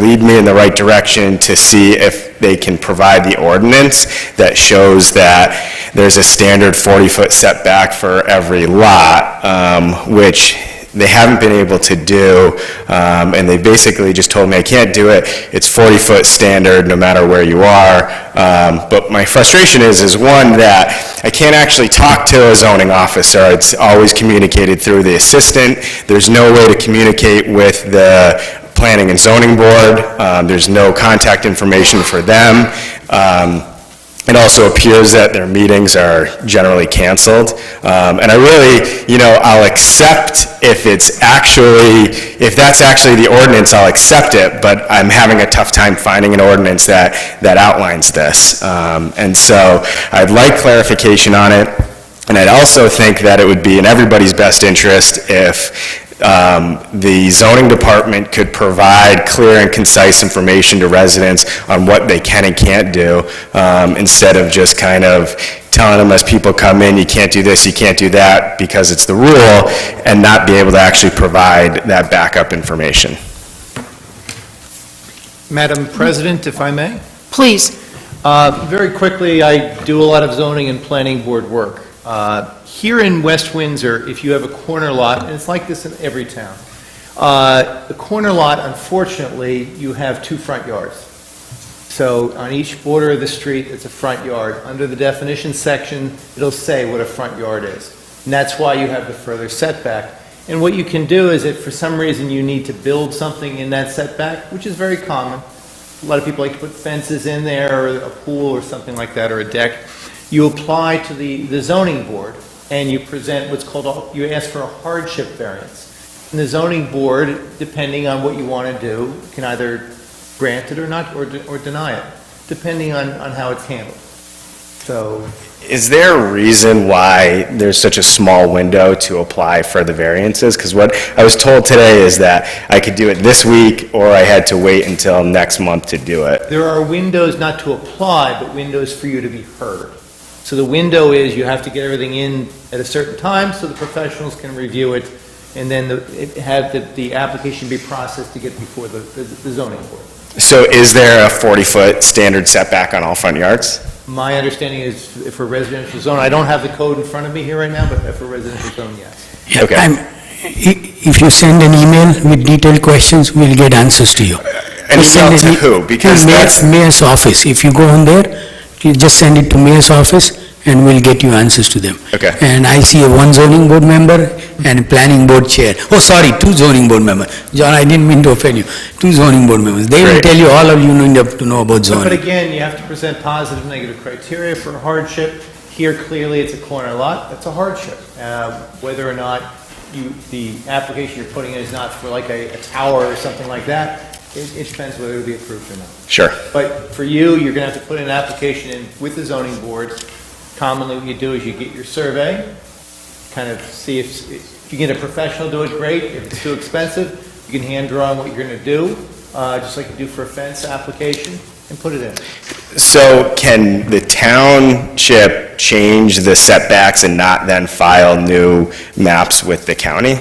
lead me in the right direction to see if they can provide the ordinance that shows that there's a standard 40-foot setback for every lot, which they haven't been able to do, and they basically just told me I can't do it. It's 40-foot standard no matter where you are. But my frustration is one, that I can't actually talk to a zoning officer. It's always communicated through the assistant. There's no way to communicate with the planning and zoning board. There's no contact information for them. It also appears that their meetings are generally canceled. And I really, I'll accept if that's actually the ordinance, I'll accept it, but I'm having a tough time finding an ordinance that outlines this. And so I'd like clarification on it, and I'd also think that it would be in everybody's best interest if the zoning department could provide clear and concise information to residents on what they can and can't do, instead of just kind of telling them as people come in, you can't do this, you can't do that, because it's the rule, and not be able to actually provide that backup information. Madam President, if I may? Please. Very quickly, I do a lot of zoning and planning board work. Here in West Windsor, if you have a corner lot, and it's like this in every town, the corner lot, unfortunately, you have two front yards. So on each border of the street, it's a front yard. Under the definition section, it'll say what a front yard is. And that's why you have the further setback. And what you can do is if for some reason you need to build something in that setback, which is very common, a lot of people like to put fences in there, or a pool or something like that, or a deck, you apply to the zoning board, and you present what's called, you ask for a hardship variance. And the zoning board, depending on what you want to do, can either grant it or not, or deny it, depending on how it's handled. So, is there a reason why there's such a small window to apply for the variances? Because what I was told today is that I could do it this week, or I had to wait until next month to do it. there are windows not to apply, but windows for you to be heard. So the window is you have to get everything in at a certain time so the professionals can review it, and then the application be processed to get before the zoning board. So is there a 40-foot standard setback on all front yards? My understanding is for residential zone, I don't have the code in front of me here right now, but for residential zone, yes. Yeah, Okay. If you send an email with detailed questions, we'll get answers to you. An Just send email to who? Because that's... Mayor's office. If you go on there, you just send it to Mayor's office, and we'll get you answers to them. Okay. And I see one zoning board member and a planning board chair. Oh, sorry, two zoning board members. John, I didn't mean to offend you. Two zoning board members. They will Great. tell you, all of you need to know about But zoning. again, you have to present positive, negative criteria for a hardship. Here, clearly, it's a corner lot. That's a hardship. Whether or not the application you're putting in is not for like a tower or something like that, it depends whether it'll be approved or not. Sure. But for you, you're going to have to put an application in with the zoning board. Commonly, what you do is you get your survey, kind of see if you get a professional do it, great. If it's too expensive, you can hand draw on what you're going to do, just like you do for a fence application, and put it in. So can the township change the setbacks and not then file new maps with the county?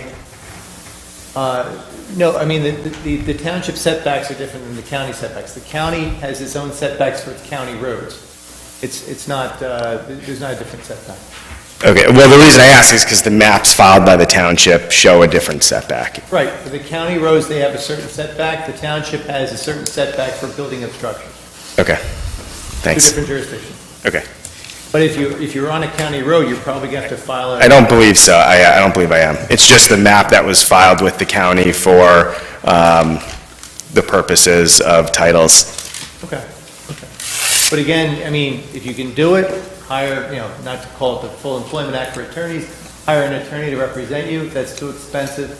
No, I mean, the township setbacks are different than the county setbacks. The county has its own setbacks for its county roads. It's not, there's not a different setback. Okay, well, the reason I ask is because the maps filed by the township show a different setback. Right, for the county roads, they have a certain setback. The township has a certain setback for building obstruction. Okay, Two thanks. different jurisdictions. Okay. But if you're on a county road, you're probably going to have to file a... I don't believe so. I don't believe I am. It's just the map that was filed with the county for the purposes of titles. Okay. But again, I mean, if you can do it, hire, not to call it the Full Employment Act for attorneys, hire an attorney to represent you. If that's too expensive,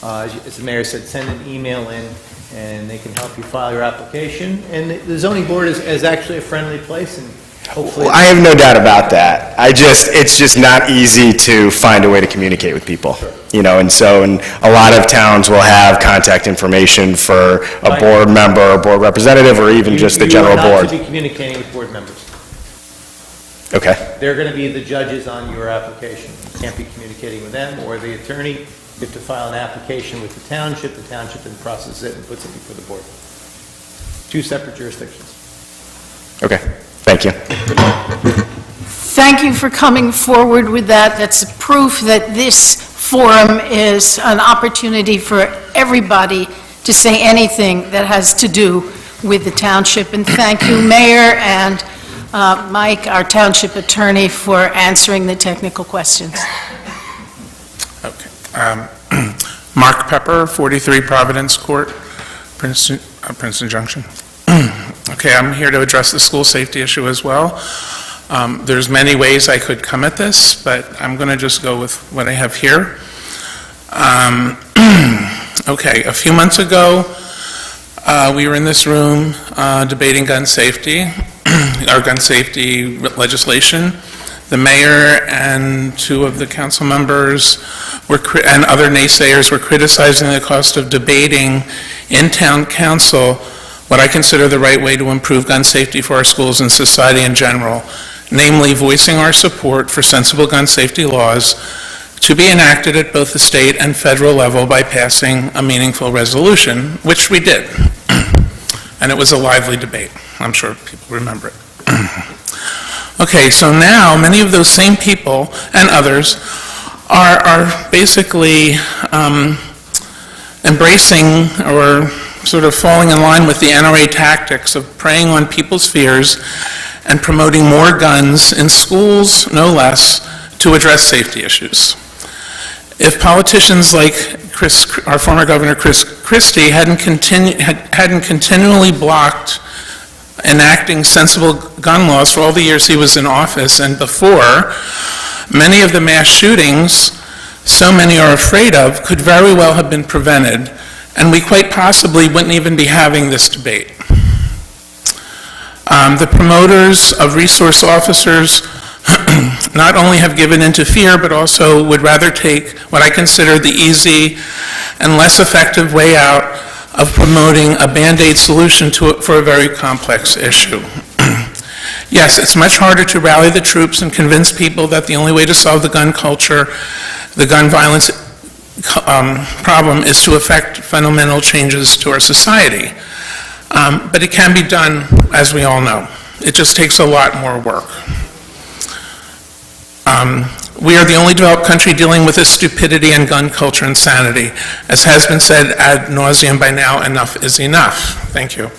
as the mayor said, send an email in, and they can help you file your application. And the zoning board is actually a friendly place, and hopefully... Well, I have no doubt about that. It's just not easy to find a way to communicate with people. Sure. And so a lot of towns will have contact information for a board member, or board representative, or even just the general You are not board. to be communicating with board members. Okay, They're going to be the judges on your application. You can't be communicating with them or the attorney. You have to file an application with the township then processes it and puts it before the board. two separate jurisdictions. Okay, thank you. Thank you for coming forward with that. That's proof that this forum is an opportunity for everybody to say anything that has to do with the township. And thank you, Mayor and Mike, our township attorney, for answering the technical questions. Okay. Mark Pepper, 43 Providence Court, Princeton Junction. Okay, I'm here to address the school safety issue as well. There's many ways I could come at this, but I'm going to just go with what I have here. Okay, a few months ago, we were in this room debating gun safety, our gun safety legislation. The mayor and two of the council members and other naysayers were criticizing the cost of debating in town council what I consider the right way to improve gun safety for our schools and society in general, namely voicing our support for sensible gun safety laws to be enacted at both the state and federal level by passing a meaningful resolution, which we did. And it was a lively debate. I'm sure people remember it. Okay, so now many of those same people and others are basically embracing or sort of falling in line with the NRA tactics of preying on people's fears and promoting more guns in schools, no less, to address safety issues. If politicians like our former Governor Chris Christie hadn't continually blocked enacting sensible gun laws for all the years he was in office and before, many of the mass shootings so many are afraid of could very well have been prevented, and we quite possibly wouldn't even be having this debate. The promoters of resource officers not only have given into fear, but also would rather take what I consider the easy and less effective way out of promoting a Band-Aid solution for a very complex issue. Yes, it's much harder to rally the troops and convince people that the only way to solve the gun culture, the gun violence problem, is to effect fundamental changes to our society. But it can be done, as we all know. It just takes a lot more work. We are the only developed country dealing with this stupidity and gun culture insanity. As has been said ad nauseum by now, enough is enough. Thank you.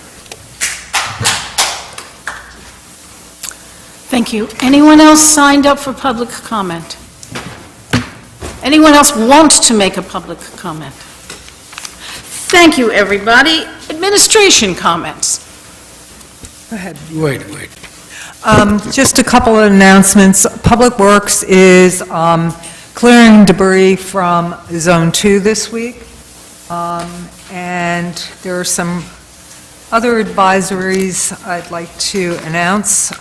Thank you. Anyone else signed up for public comment? Anyone else want to make a public comment? Thank you, everybody. Administration comments. Go ahead. Wait. Just a couple of announcements. Public Works is clearing debris from Zone 2 this week. And there are some other advisories I'd like to announce.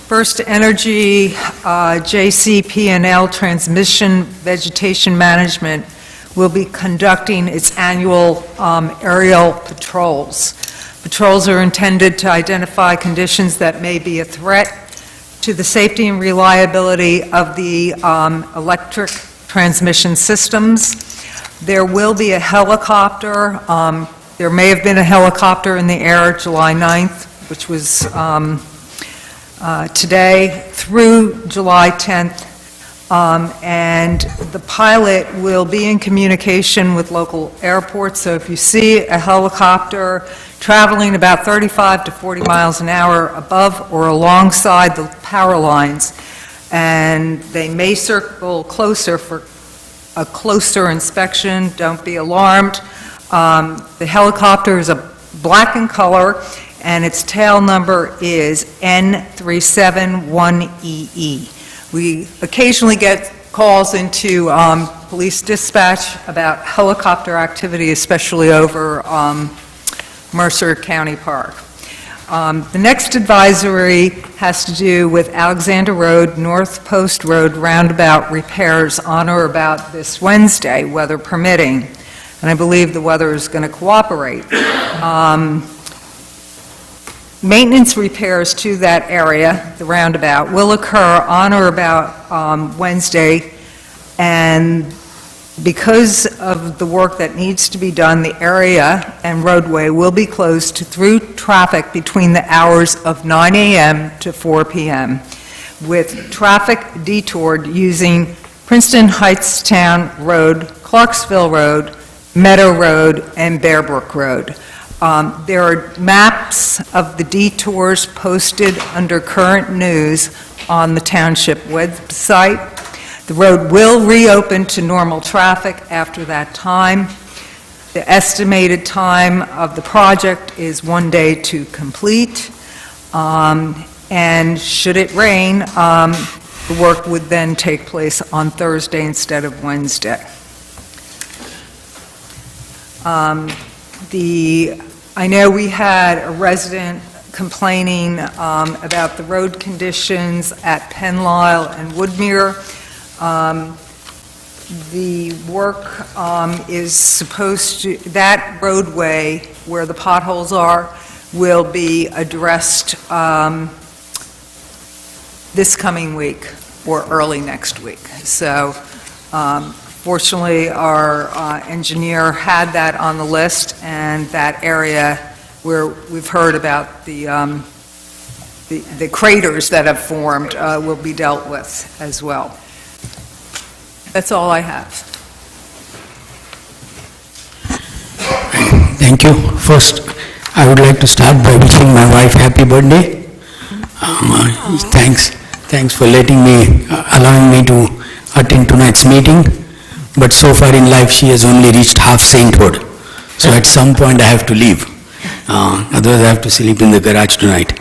First Energy, JCP&L Transmission Vegetation Management will be conducting its annual aerial patrols. Patrols are intended to identify conditions that may be a threat to the safety and reliability of the electric transmission systems. There will be a helicopter. There may have been a helicopter in the air July 9th, which was today, through July 10th. And the pilot will be in communication with local airports. So if you see a helicopter traveling about 35 to 40 miles an hour above or alongside the power lines, and they may circle closer for a closer inspection, don't be alarmed. The helicopter is black in color, and its tail number is N371EE. We occasionally get calls into police dispatch about helicopter activity, especially over Mercer County Park. The next advisory has to do with Alexander Road, North Post Road roundabout repairs on or about this Wednesday, weather permitting. And I believe the weather is going to cooperate. Maintenance repairs to that area, the roundabout, will occur on or about Wednesday, and Because of the work that needs to be done, the area and roadway will be closed to through traffic between the hours of 9 a.m. to 4 p.m., with traffic detoured using Princeton Heights Town Road, Clarksville Road, Meadow Road, and Bear Brook Road. There are maps of the detours posted under current news on the Township website. The road will reopen to normal traffic after that time. The estimated time of the project is 1 day to complete. And should it rain, the work would then take place on Thursday instead of Wednesday. I know we had a resident complaining about the road conditions at Penlisle and Woodmere. The work is supposed to, that roadway where the potholes are will be addressed this coming week or early next week. So fortunately, our engineer had that on the list, and that area where we've heard about the craters that have formed will be dealt with as well. That's all I have. Thank you. First, I would like to start by wishing my wife happy birthday. Thanks for allowing me to attend tonight's meeting. But so far in life, she has only reached half sainthood. So at some point, I have to leave. Otherwise, I have to sleep in the garage tonight.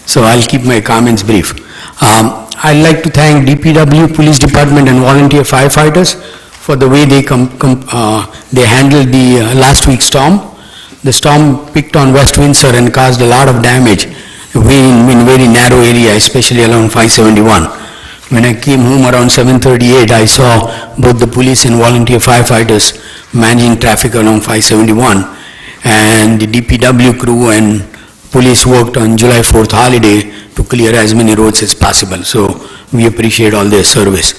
So I'll keep my comments brief. I'd like to thank DPW, Police Department, and volunteer firefighters for the way they handled the last week's storm. The storm picked on West Windsor and caused a lot of damage in very narrow area, especially along 571. When I came home around 7:38, I saw both the police and volunteer firefighters managing traffic along 571, and the DPW crew and police worked on July 4th holiday to clear as many roads as possible. So we appreciate all their service.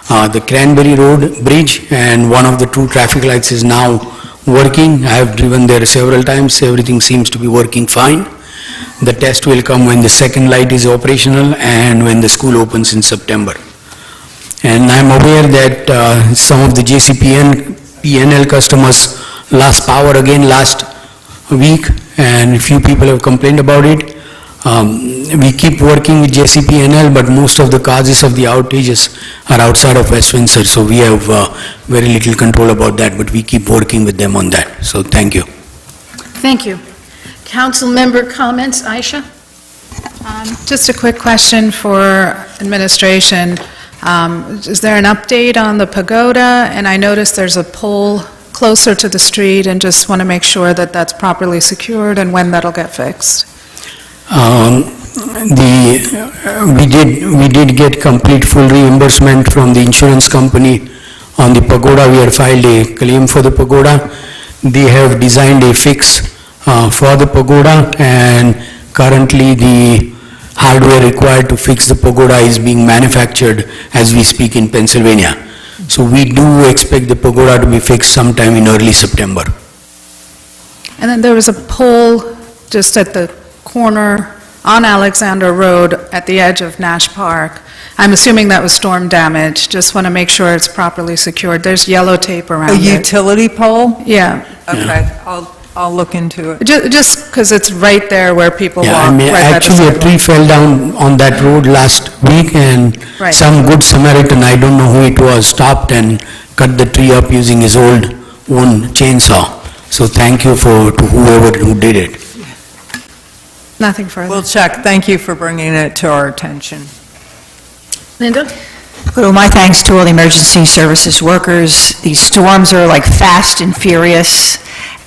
The Cranberry Road Bridge and one of the two traffic lights is now working. I have driven there several times. Everything seems to be working fine. The test will come when the second light is operational and when the school opens in September. And I'm aware that some of the PNL customers lost power again last week, and a few people have complained about it. We keep working with JCPNL, but most of the causes of the outages are outside of West Windsor, so we have very little control about that, but we keep working with them on that. So thank you. Thank you. Council member comments, Aisha? Just a quick question for administration. Is there an update on the pagoda? And I noticed there's a pole closer to the street, and just want to make sure that that's properly secured and when that'll get fixed. We did get complete full reimbursement from the insurance company on the pagoda. We had filed a claim for the pagoda. They have designed a fix for the pagoda, and currently the hardware required to fix the pagoda is being manufactured as we speak in Pennsylvania. So we do expect the pagoda to be fixed sometime in early September. And then there was a pole just at the corner on Alexander Road at the edge of Nash Park. I'm assuming that was storm damage. Just want to make sure it's properly secured. There's yellow tape around A it. utility pole? Yeah, Okay, I'll look into it. just because it's right there where people walk. Yeah, I mean, right by the actually a sidewalk. tree fell down on that road last week, and Right. some good Samaritan, I don't know who it was, stopped and cut the tree up using his own chainsaw. So thank you to whoever who did it. Nothing further. We'll check. Thank you for bringing it to our attention. Linda? Well, my thanks to all the emergency services workers. These storms are like fast and furious,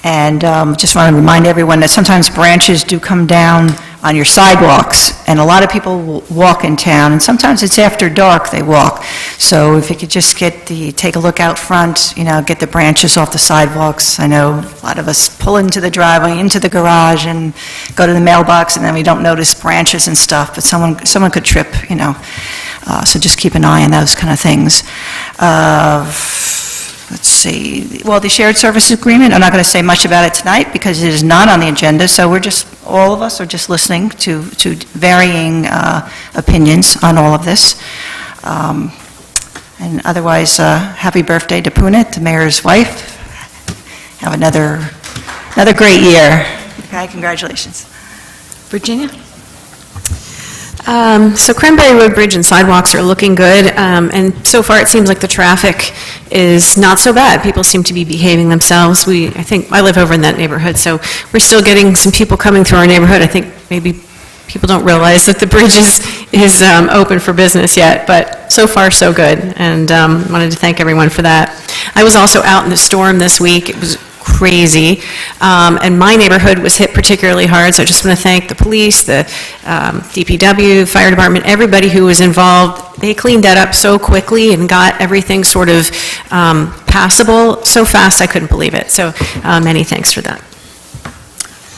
and just want to remind everyone that sometimes branches do come down on your sidewalks, and a lot of people will walk in town, and sometimes it's after dark they walk. So if you could just take a look out front, get the branches off the sidewalks. I know a lot of us pull into the driveway, into the garage, and go to the mailbox, and then we don't notice branches and stuff, but someone could trip, So just keep an eye on those kind of things. let's see, well, the shared services agreement, I'm not going to say much about it tonight because it is not on the agenda, so all of us are just listening to varying opinions on all of this. And otherwise, happy birthday to Punit, the mayor's wife. Have another great year. Okay, congratulations. Virginia? So Cranberry Road Bridge and sidewalks are looking good, and so far it seems like the traffic is not so bad. People seem to be behaving themselves. I think, I live over in that neighborhood, so we're still getting some people coming through our neighborhood. I think maybe people don't realize that the bridge is open for business yet, but so far so good, and wanted to thank everyone for that. I was also out in the storm this week. It was crazy, and my neighborhood was hit particularly hard, so I just want to thank the police, the DPW, fire department, everybody who was involved. They cleaned that up so quickly and got everything sort of passable so fast I couldn't believe it, so many thanks for that.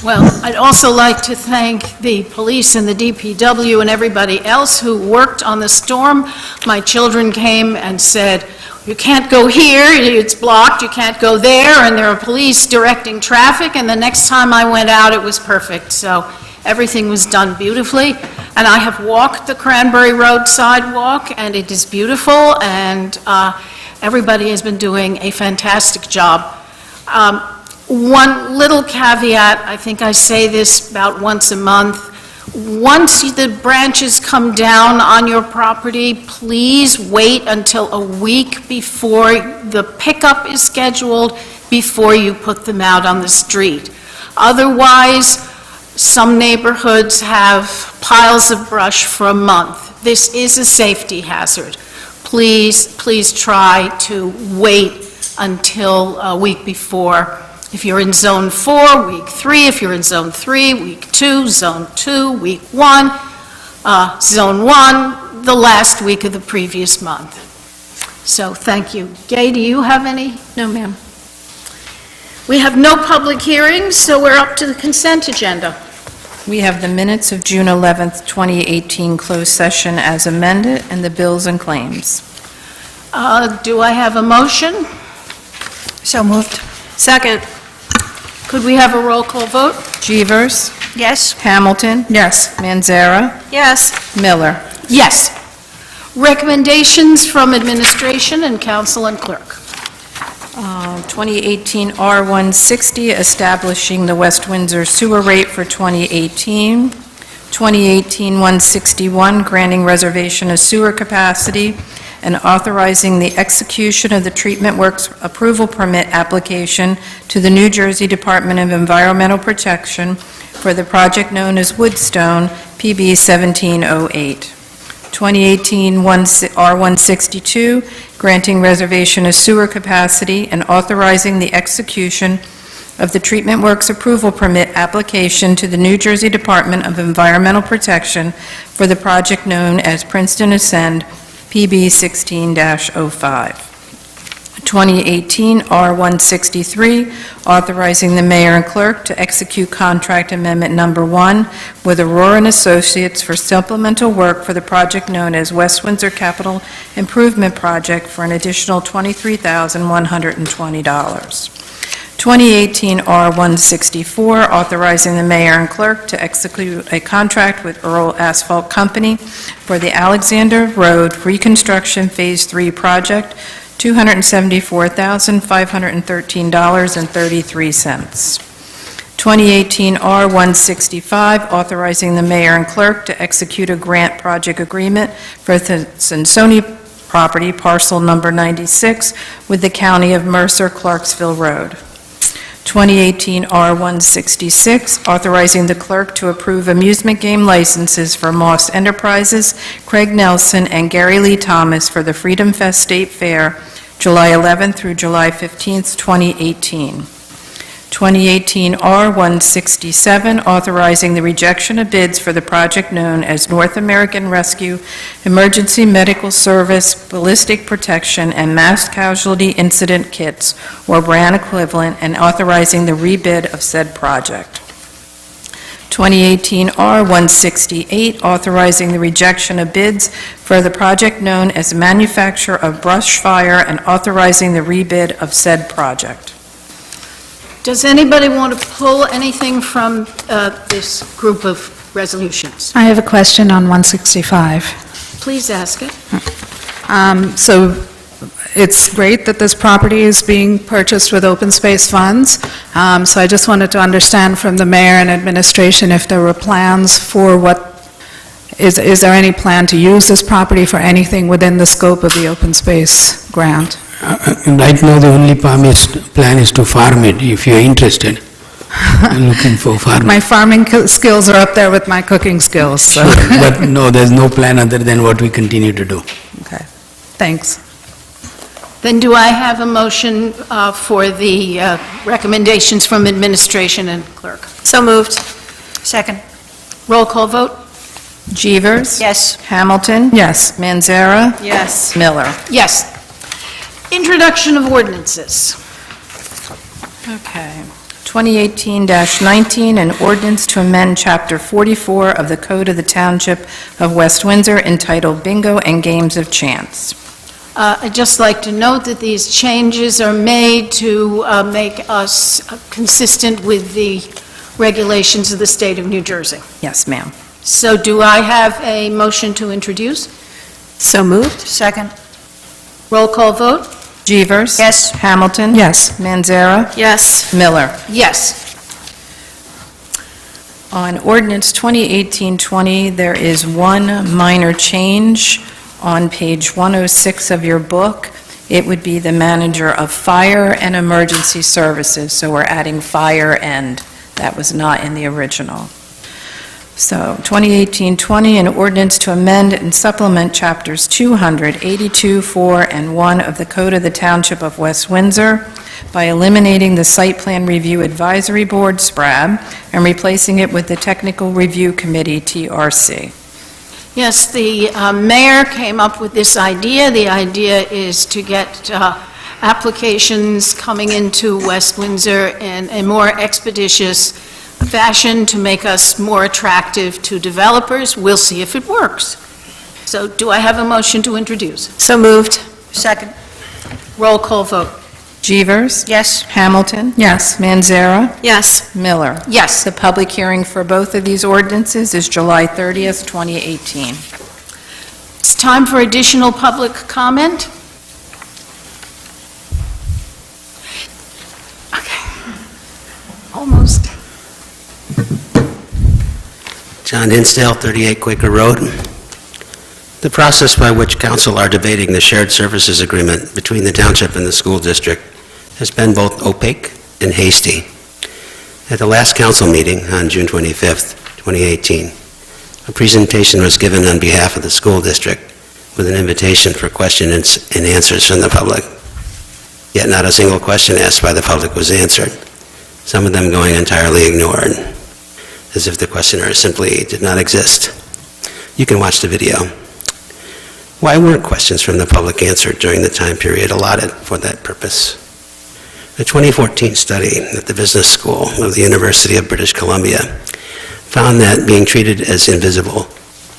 Well, I'd also like to thank the police and the DPW and everybody else who worked on the storm. My children came and said, you can't go here, it's blocked, you can't go there, and there are police directing traffic, and the next time I went out, it was perfect. So everything was done beautifully, and I have walked the Cranberry Road sidewalk, and it is beautiful, and everybody has been doing a fantastic job. One little caveat, I think I say this about once a month, once the branches come down on your property, please wait until a week before the pickup is scheduled before you put them out on the street. Otherwise, some neighborhoods have piles of brush for a month. This is a safety hazard. Please try to wait until a week before. If you're in Zone 4, Week 3. If you're in Zone 3, Week 2. Zone 2, Week 1. Zone 1, the last week of the previous month. So, thank you. Gay, do you have any? No, ma'am. We have no public hearings, so we're up to the consent agenda. We have the minutes of June 11th, 2018 closed session as amended, and the bills and claims. Do I have a motion? So moved. Second. Could we have a roll call vote? Jeevers? Yes. Hamilton? Yes. Manzara? Yes. Miller? Yes. Recommendations from administration and council and clerk. 2018 R160, establishing the West Windsor sewer rate for 2018. 2018 161, granting reservation of sewer capacity and authorizing the execution of the treatment works approval permit application to the New Jersey Department of Environmental Protection for the project known as Woodstone, PB 1708. 2018 R162, granting reservation of sewer capacity and authorizing the execution of the treatment works approval permit application to the New Jersey Department of Environmental Protection for the project known as Princeton Ascend, PB 16-05. 2018 R163, authorizing the mayor and clerk to execute contract amendment number 1 with Aurora and Associates for supplemental work for the project known as West Windsor Capital Improvement Project for an additional $23,120. 2018 R164, authorizing the mayor and clerk to execute a contract with Earl Asphalt Company for the Alexander Road Reconstruction Phase 3 project, $274,513.33. 2018 R165, authorizing the mayor and clerk to execute a grant project agreement for the Sansoni property, parcel number 96, with the County of Mercer, Clarksville Road. 2018 R166, authorizing the clerk to approve amusement game licenses for Moss Enterprises, Craig Nelson, and Gary Lee Thomas for the Freedom Fest State Fair, July 11th through July 15th, 2018. 2018 R167, authorizing the rejection of bids for the project known as North American Rescue Emergency Medical Service Ballistic Protection and Mass Casualty Incident Kits, or brand equivalent, and authorizing the rebid of said project. 2018-R168, authorizing the rejection of bids for the project known as Manufacture of Brush Fire and authorizing the rebid of said project. Does anybody want to pull anything from this group of resolutions? I have a question on 165. Please ask it. So it's great that this property is being purchased with open space funds. So I just wanted to understand from the mayor and administration if there were plans for is there any plan to use this property for anything within the scope of the open space grant? Right now, the only plan is to farm it, if you're interested. I'm looking for farming. My farming skills are up there with my cooking skills, so. But no, there's no plan other than what we continue to do. Okay, thanks. Then do I have a motion for the recommendations from administration and clerk? So moved. Second. Roll call vote? Jeevers? Yes. Hamilton? Yes. Manzara? Yes. Miller? Yes. Introduction of ordinances. Okay. 2018-19, an ordinance to amend Chapter 44 of the Code of the Township of West Windsor entitled Bingo and Games of Chance. I'd just like to note that these changes are made to make us consistent with the regulations of the state of New Jersey. Yes, ma'am. So do I have a motion to introduce? So moved. Second. Roll call vote? Jeevers? Yes. Hamilton? Yes. Manzara? Yes. Miller? Yes. On ordinance 2018-20, there is one minor change on page 106 of your book. It would be the manager of fire and emergency services, so we're adding fire and, that was not in the original. So 2018-20, an ordinance to amend and supplement chapters 200, 82, 4, and 1 of the Code of the Township of West Windsor by eliminating the Site Plan Review Advisory Board, SPRAB, and replacing it with the Technical Review Committee, TRC. Yes, the mayor came up with this idea. The idea is to get applications coming into West Windsor in a more expeditious fashion to make us more attractive to developers. We'll see if it works. So do I have a motion to introduce? So moved. Second. Roll call vote. Jeevers? Yes. Hamilton? Yes. Manzara? Yes. Miller? Yes. The public hearing for both of these ordinances is July 30th, 2018. It's time for additional public comment. Okay. Almost. John Hinsdale, 38 Quaker Road. The process by which council are debating the shared services agreement between the township and the school district has been both opaque and hasty. At the last council meeting on June 25th, 2018, a presentation was given on behalf of the school district with an invitation for questions and answers from the public. Yet not a single question asked by the public was answered, some of them going entirely ignored, as if the questioner simply did not exist. You can watch the video. Why weren't questions from the public answered during the time period allotted for that purpose? A 2014 study at the Business School of the University of British Columbia found that being treated as invisible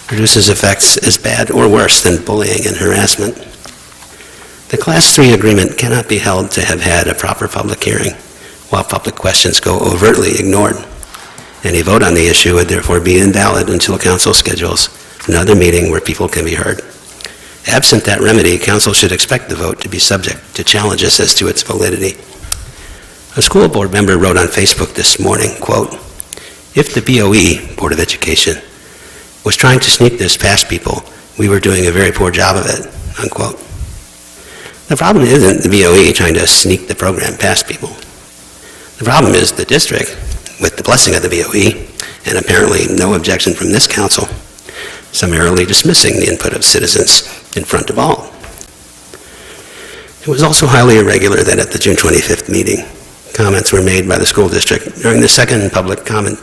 produces effects as bad or worse than bullying and harassment. The Class 3 agreement cannot be held to have had a proper public hearing, while public questions go overtly ignored. Any vote on the issue would therefore be invalid until council schedules another meeting where people can be heard. Absent that remedy, council should expect the vote to be subject to challenges as to its validity. A school board member wrote on Facebook this morning, quote, "If the BOE, Board of Education, was trying to sneak this past people, we were doing a very poor job of it," unquote. The problem isn't the BOE trying to sneak the program past people. The problem is the district, with the blessing of the BOE, and apparently no objection from this council, summarily dismissing the input of citizens in front of all. It was also highly irregular that at the June 25th meeting, comments were made by the school district during the second public comment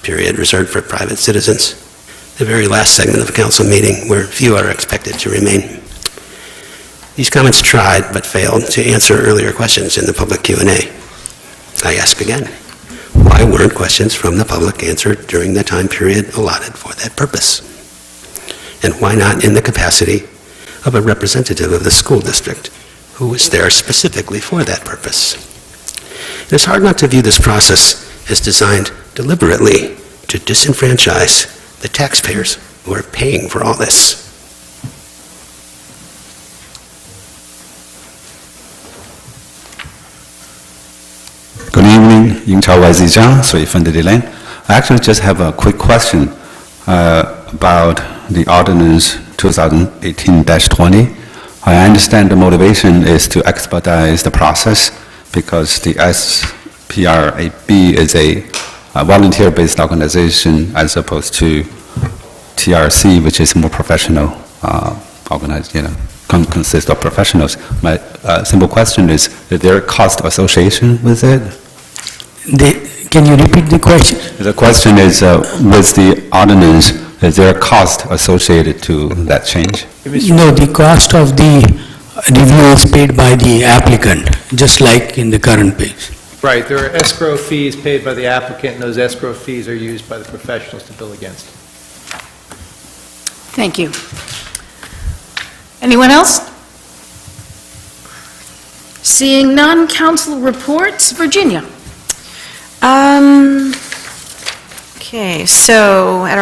period reserved for private citizens, the very last segment of a council meeting where few are expected to remain. These comments tried but failed to answer earlier questions in the public Q&A. I ask again, why weren't questions from the public answered during the time period allotted for that purpose? And why not in the capacity of a representative of the school district who was there specifically for that purpose? It is hard not to view this process as designed deliberately to disenfranchise the taxpayers who are paying for all this. Good evening, Ying Chao Wai Zizhang, 水分的 Lane. I actually just have a quick question about the ordinance 2018-20. I understand the motivation is to expedite the process because the SPRAB is a volunteer-based organization as opposed to TRC, which is more professional, organized, consists of professionals. My simple question is there a cost association with it? Can you repeat the question? The question is, with the ordinance, is there a cost associated to that change? No, the cost of the review is paid by the applicant, just like in the current page. Right, there are escrow fees paid by the applicant, and those escrow fees are used by the professionals to bill against. Thank you. Anyone else? Seeing none, council reports. Virginia? Okay, so at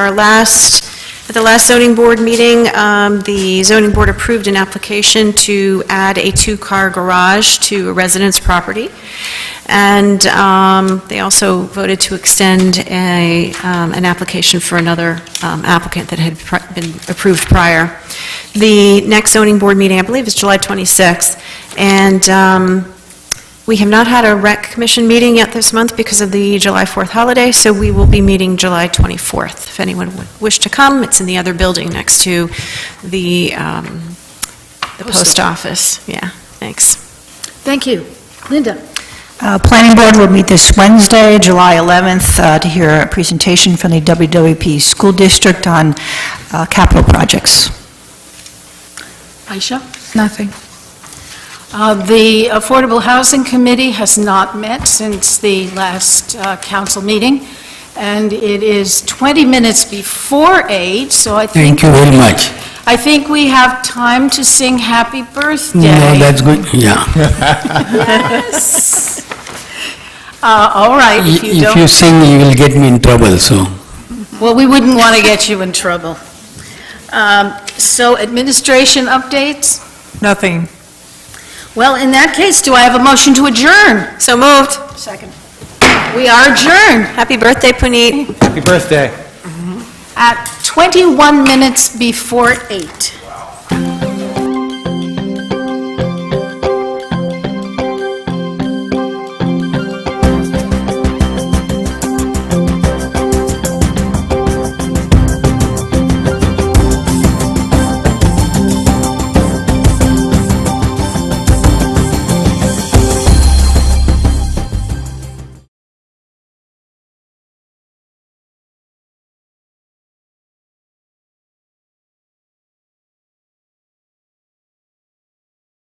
the last zoning board meeting, the zoning board approved an application to add a two-car garage to a residence property. And they also voted to extend an application for another applicant that had been approved prior. The next zoning board meeting, I believe, is July 26th. And we have not had a rec commission meeting yet this month because of the July 4th holiday, so we will be meeting July 24th. If anyone would wish to come, it's in the other building next to the post office. Yeah, thanks. Thank you. Linda? Planning Board will meet this Wednesday, July 11th, to hear a presentation from the WWP School District on capital projects. Aisha? Nothing. The Affordable Housing Committee has not met since the last council meeting, and it is 20 minutes before 8, so I think... Thank you very much. I think we have time to sing happy birthday. No, that's good, yeah. Yes. All right, if you If don't... you sing, you will get me in trouble, so. Well, we wouldn't want to get you in trouble. So administration updates? Nothing. Well, in that case, do I have a motion to adjourn? So moved. Second. We are adjourned Happy birthday, Puneet. Happy birthday. at 21 minutes before 8.